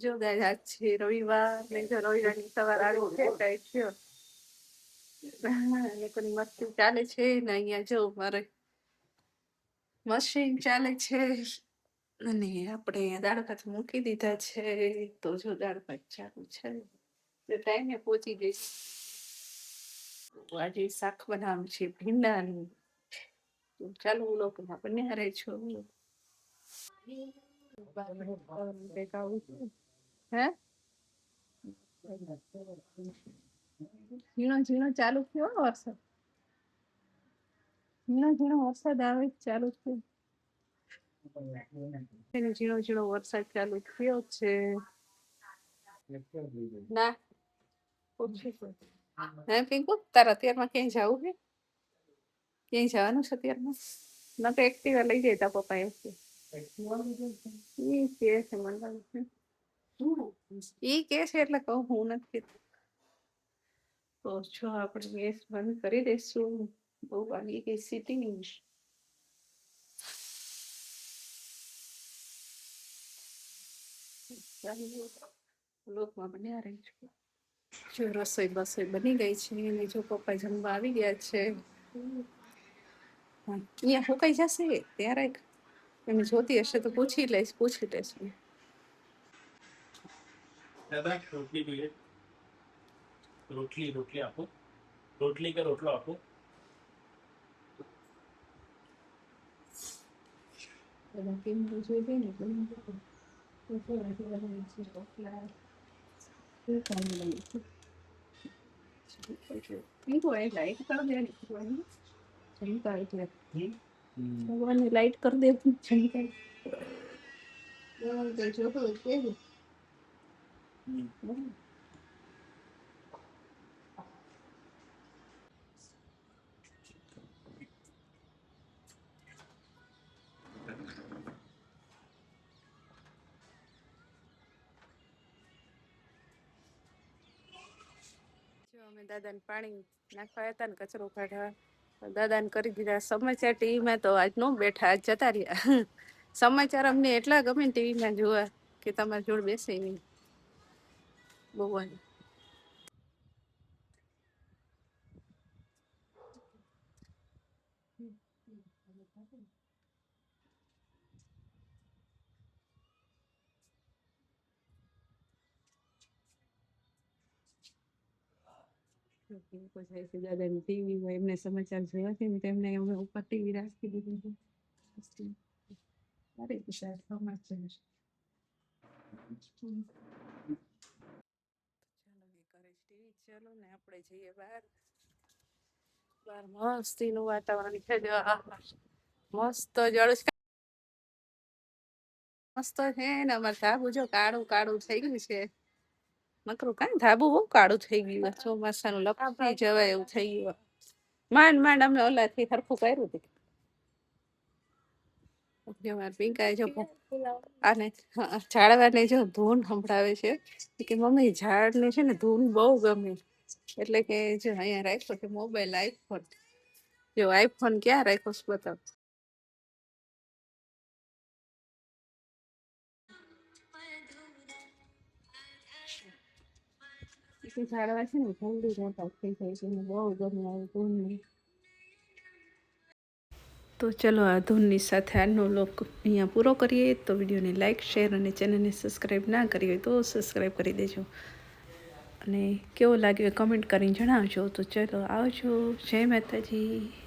જો ગાય આજ છે રવિવાર ને જો રવિવારની સવાર આવી છે કઈ થયો લોકોની મસ્તી ચાલે છે ને અહીંયા જો મારે મશીન ચાલે છે અને આપણે દાળ ભાત મૂકી દીધા છે તો જો દાળ ભાત ચાલુ છે તો ટાઈમે પહોંચી ગઈ આજે શાક બનાવવાનું છે ભીંડાનું ચાલુ લોકોમાં બન્યા રહે છો હે ઝીણો ઝીણો ચાલુ થયો વરસાદ ઝીણો ઝીણો વરસાદ આવે ચાલુ થયો ઝીણો ઝીણો વરસાદ ચાલુ થયો છે ના હે પિંકુ તારા અત્યારમાં ક્યાંય જવું છે ક્યાંય જવાનું છે અત્યારમાં ના તો એક્ટિવા લઈ જાય તા પપ્પા એ કે છે મને ઈ કે છે એટલે કહું હું નથી તો જો આપણે ગેસ બંધ કરી દઈશું બહુ વાગી ગઈ સીટી લોકમાં બન્યા રહી છું જો રસોઈ બસોઈ બની ગઈ છે અને જો પપ્પા જમવા આવી ગયા છે અહીંયા હુકાઈ જશે ત્યારે એમ જોતી હશે તો પૂછી લઈશ દાદા રોટલી જોઈએ રોટલી આપો રોટલી કે રોટલો આપો કેમ જોઈએ ને ભગવાનની લાઈટ કરી દે અમે દાદાને પાણી નાખવા હતા ને કચરો કાઢવા દાદાને કરી દીધા સમાચાર ટીવીમાં તો આજ નો બેઠા આજ જતા રહ્યા સમાચાર અમને એટલા ગમે ને ટીવીમાં જોવા કે તમારી જોડે બેસે નહીં બહુ દાદાની ટીવીમાં એમને સમાચાર જોયા છે ને તેમને અમે ઉપર ટીવી રાખી દીધું સારી સમાચાર ચાલો ને આપણે જઈએ બહાર મસ્તી નું વાતાવરણ છે મસ્ત જળ મસ્ત છે ને અમારે ધાબુ જો કાળું કાળું થઈ ગયું છે નકરું કાંઈ ધાબુ બહુ કાળું થઈ ગયું ચોમાસાનું લપસી જવાય એવું થઈ ગયું માંડ માંડ અમે ઓલાથી સરખું કર્યું હતું પિંકાએ જો આને ઝાડવાને જો ધૂન સંભળાવે છે કે મમ્મી ઝાડને છે ને ધૂન બહુ ગમે એટલે કે જો અહીંયા રાખ્યો છે મોબાઈલ આઈફોન જો આઈફોન ક્યાં રાખ્યો છે બતાવ ઝાડવા છે ને જલ્દી મોટા થઈ જાય છે બહુ ગમે આવે ધૂન તો ચલો આ ધૂનની સાથે આજનો લોક અહીંયા પૂરો કરીએ તો વિડીયોને લાઇક શેર અને ચેનલને સબસ્ક્રાઈબ ના કરી હોય તો સબસ્ક્રાઈબ કરી દેજો અને કેવો લાગ્યો કમેન્ટ કરીને જણાવજો તો ચલો આવજો જય માતાજી